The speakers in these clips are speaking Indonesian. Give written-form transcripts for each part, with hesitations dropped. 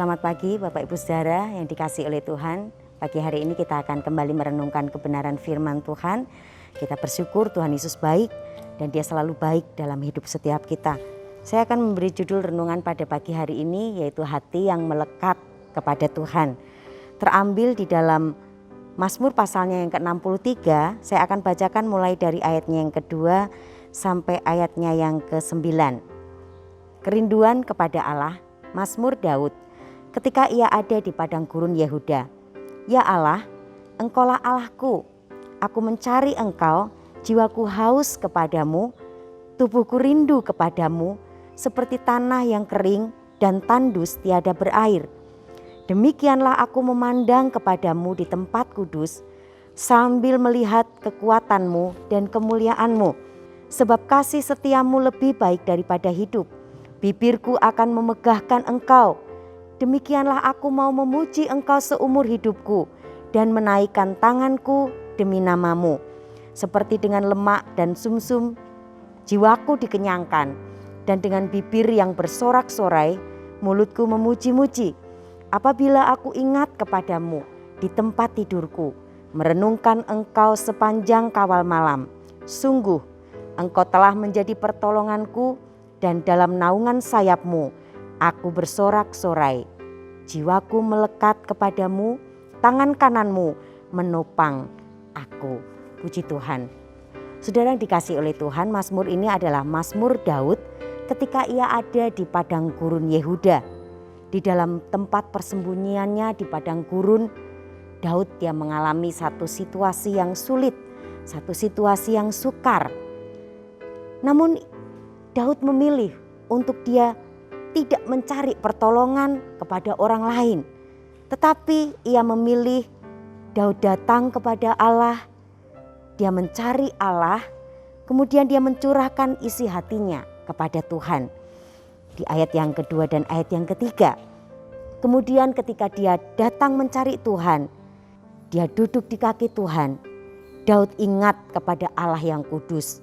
Selamat pagi Bapak Ibu Saudara yang dikasihi oleh Tuhan. Pagi hari ini kita akan kembali merenungkan kebenaran firman Tuhan. Kita bersyukur Tuhan Yesus baik dan Dia selalu baik dalam hidup setiap kita. Saya akan memberi judul renungan pada pagi hari ini, yaitu hati yang melekat kepada Tuhan. Terambil di dalam Mazmur pasalnya yang ke-63. Saya akan bacakan mulai dari ayatnya yang kedua sampai ayatnya yang ke-9. Kerinduan kepada Allah, Mazmur Daud. Ketika ia ada di padang gurun Yehuda. Ya Allah, Engkaulah Allahku. Aku mencari Engkau, jiwaku haus kepadamu, tubuhku rindu kepadamu, seperti tanah yang kering dan tandus tiada berair. Demikianlah aku memandang kepadamu di tempat kudus, sambil melihat kekuatanmu dan kemuliaanmu. Sebab kasih setiamu lebih baik daripada hidup. Bibirku akan memegahkan Engkau. Demikianlah aku mau memuji Engkau seumur hidupku dan menaikkan tanganku demi namamu. Seperti dengan lemak dan sumsum, jiwaku dikenyangkan, dan dengan bibir yang bersorak-sorai, mulutku memuji-muji. Apabila aku ingat kepadamu di tempat tidurku, merenungkan Engkau sepanjang kawal malam. Sungguh, Engkau telah menjadi pertolonganku, dan dalam naungan sayapmu, aku bersorak-sorai. Jiwaku melekat kepadamu, tangan kananmu menopang aku. Puji Tuhan. Saudara yang dikasihi oleh Tuhan, Mazmur ini adalah Mazmur Daud ketika ia ada di padang gurun Yehuda. Di dalam tempat persembunyiannya di padang gurun, Daud dia mengalami satu situasi yang sulit, satu situasi yang sukar. Namun Daud memilih untuk dia tidak mencari pertolongan kepada orang lain. Tetapi ia memilih Daud datang kepada Allah. Dia mencari Allah, kemudian dia mencurahkan isi hatinya kepada Tuhan. Di ayat yang kedua dan ayat yang ketiga. Kemudian ketika dia datang mencari Tuhan, dia duduk di kaki Tuhan. Daud ingat kepada Allah yang kudus.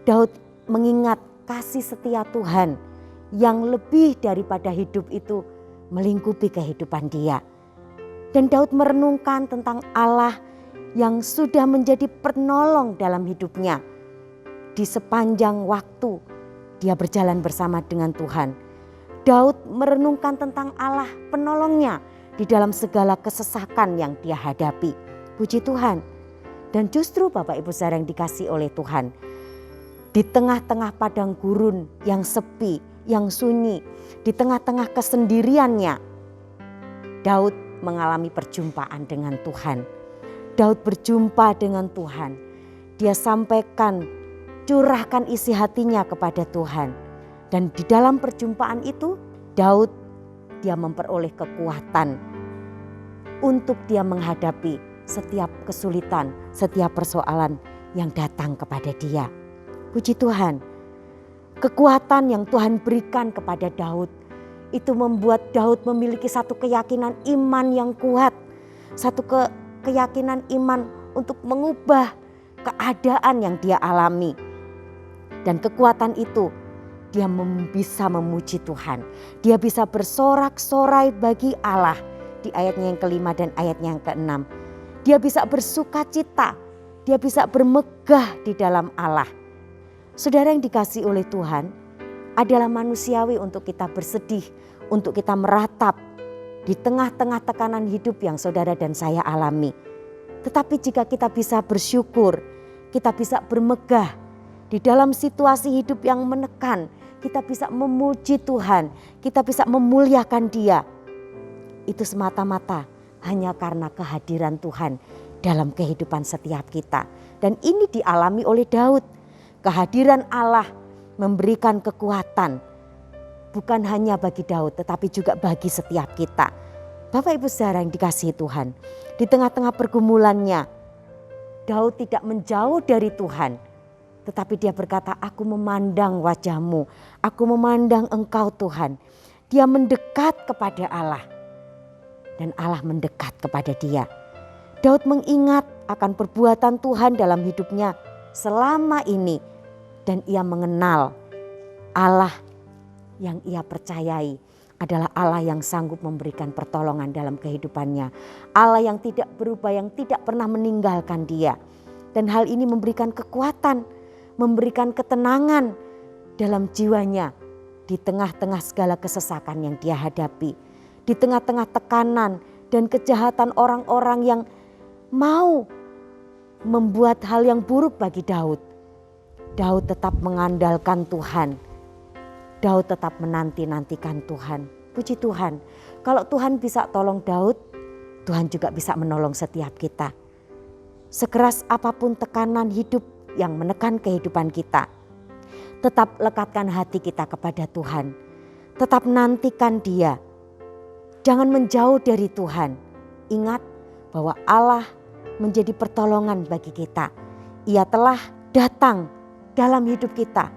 Daud mengingat kasih setia Tuhan yang lebih daripada hidup itu melingkupi kehidupan dia. Dan Daud merenungkan tentang Allah yang sudah menjadi penolong dalam hidupnya. Di sepanjang waktu dia berjalan bersama dengan Tuhan. Daud merenungkan tentang Allah penolongnya di dalam segala kesesakan yang dia hadapi. Puji Tuhan. Dan justru Bapak Ibu Saudara yang dikasihi oleh Tuhan, di tengah-tengah padang gurun yang sepi, yang sunyi, di tengah-tengah kesendiriannya, Daud mengalami perjumpaan dengan Tuhan. Daud berjumpa dengan Tuhan. Dia sampaikan, curahkan isi hatinya kepada Tuhan. Dan di dalam perjumpaan itu, Daud dia memperoleh kekuatan untuk dia menghadapi setiap kesulitan, setiap persoalan yang datang kepada dia. Puji Tuhan. Kekuatan yang Tuhan berikan kepada Daud itu membuat Daud memiliki satu keyakinan iman yang kuat. Satu keyakinan iman untuk mengubah keadaan yang dia alami. Dan kekuatan itu dia bisa memuji Tuhan. Dia bisa bersorak-sorai bagi Allah di ayatnya yang kelima dan ayatnya yang keenam. Dia bisa bersuka cita. Dia bisa bermegah di dalam Allah. Saudara yang dikasihi oleh Tuhan, adalah manusiawi untuk kita bersedih, untuk kita meratap di tengah-tengah tekanan hidup yang saudara dan saya alami. Tetapi jika kita bisa bersyukur, kita bisa bermegah di dalam situasi hidup yang menekan, kita bisa memuji Tuhan, kita bisa memuliakan Dia. Itu semata-mata hanya karena kehadiran Tuhan dalam kehidupan setiap kita. Dan ini dialami oleh Daud. Kehadiran Allah memberikan kekuatan bukan hanya bagi Daud tetapi juga bagi setiap kita. Bapak Ibu Saudara yang dikasihi Tuhan, di tengah-tengah pergumulannya Daud tidak menjauh dari Tuhan, tetapi dia berkata, aku memandang wajah-Mu, aku memandang Engkau Tuhan. Dia mendekat kepada Allah dan Allah mendekat kepada dia. Daud mengingat akan perbuatan Tuhan dalam hidupnya selama ini. Dan ia mengenal Allah yang ia percayai, adalah Allah yang sanggup memberikan pertolongan dalam kehidupannya. Allah yang tidak berubah, yang tidak pernah meninggalkan dia. Dan hal ini memberikan kekuatan, memberikan ketenangan dalam jiwanya di tengah-tengah segala kesesakan yang dia hadapi. Di tengah-tengah tekanan dan kejahatan orang-orang yang mau membuat hal yang buruk bagi Daud. Daud tetap mengandalkan Tuhan. Daud tetap menanti-nantikan Tuhan. Puji Tuhan, kalau Tuhan bisa tolong Daud, Tuhan juga bisa menolong setiap kita. Sekeras apapun tekanan hidup yang menekan kehidupan kita, tetap lekatkan hati kita kepada Tuhan. Tetap nantikan Dia. Jangan menjauh dari Tuhan. Ingat bahwa Allah menjadi pertolongan bagi kita. Ia telah datang dalam hidup kita.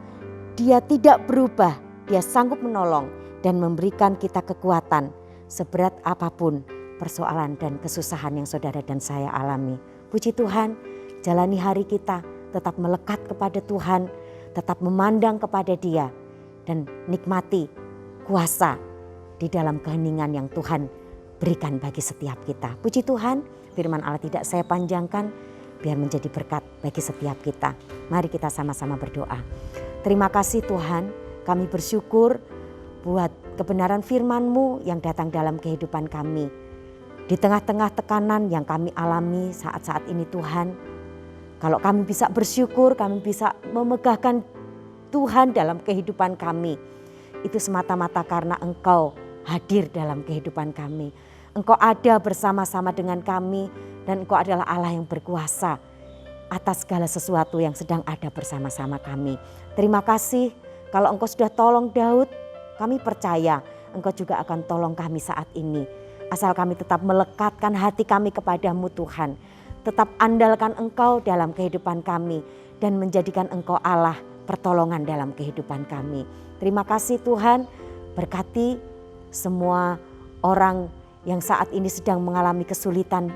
Dia tidak berubah. Dia sanggup menolong dan memberikan kita kekuatan seberat apapun persoalan dan kesusahan yang saudara dan saya alami. Puji Tuhan, jalani hari kita tetap melekat kepada Tuhan, tetap memandang kepada Dia, dan nikmati kuasa di dalam keheningan yang Tuhan berikan bagi setiap kita. Puji Tuhan, firman Allah tidak saya panjangkan, biar menjadi berkat bagi setiap kita. Mari kita sama-sama berdoa. Terima kasih Tuhan, kami bersyukur buat kebenaran firman-Mu yang datang dalam kehidupan kami. Di tengah-tengah tekanan yang kami alami saat-saat ini Tuhan, kalau kami bisa bersyukur, kami bisa memegahkan Tuhan dalam kehidupan kami. Itu semata-mata karena Engkau hadir dalam kehidupan kami. Engkau ada bersama-sama dengan kami dan Engkau adalah Allah yang berkuasa atas segala sesuatu yang sedang ada bersama-sama kami. Terima kasih kalau Engkau sudah tolong Daud, kami percaya Engkau juga akan tolong kami saat ini. Asal kami tetap melekatkan hati kami kepadamu Tuhan. Tetap andalkan Engkau dalam kehidupan kami dan menjadikan Engkau Allah pertolongan dalam kehidupan kami. Terima kasih Tuhan, berkati semua orang yang saat ini sedang mengalami kesulitan,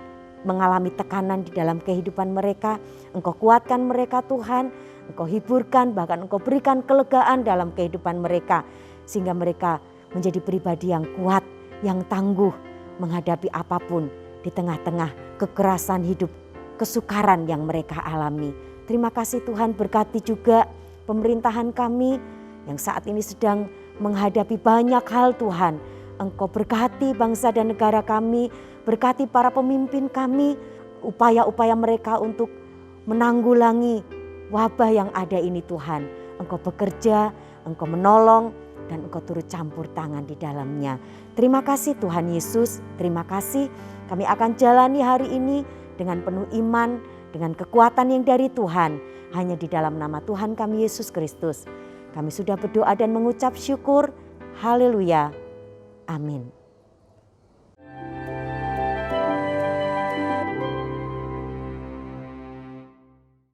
mengalami tekanan di dalam kehidupan mereka. Engkau kuatkan mereka Tuhan, Engkau hiburkan, bahkan Engkau berikan kelegaan dalam kehidupan mereka. Sehingga mereka menjadi pribadi yang kuat, yang tangguh menghadapi apapun di tengah-tengah kekerasan hidup, kesukaran yang mereka alami. Terima kasih Tuhan, berkati juga pemerintahan kami yang saat ini sedang menghadapi banyak hal Tuhan. Engkau berkati bangsa dan negara kami, berkati para pemimpin kami, upaya-upaya mereka untuk menanggulangi wabah yang ada ini Tuhan. Engkau bekerja, Engkau menolong, dan Engkau turut campur tangan di dalamnya. Terima kasih Tuhan Yesus, terima kasih. Kami akan jalani hari ini dengan penuh iman, dengan kekuatan yang dari Tuhan. Hanya di dalam nama Tuhan kami Yesus Kristus. Kami sudah berdoa dan mengucap syukur. Haleluya. Amin.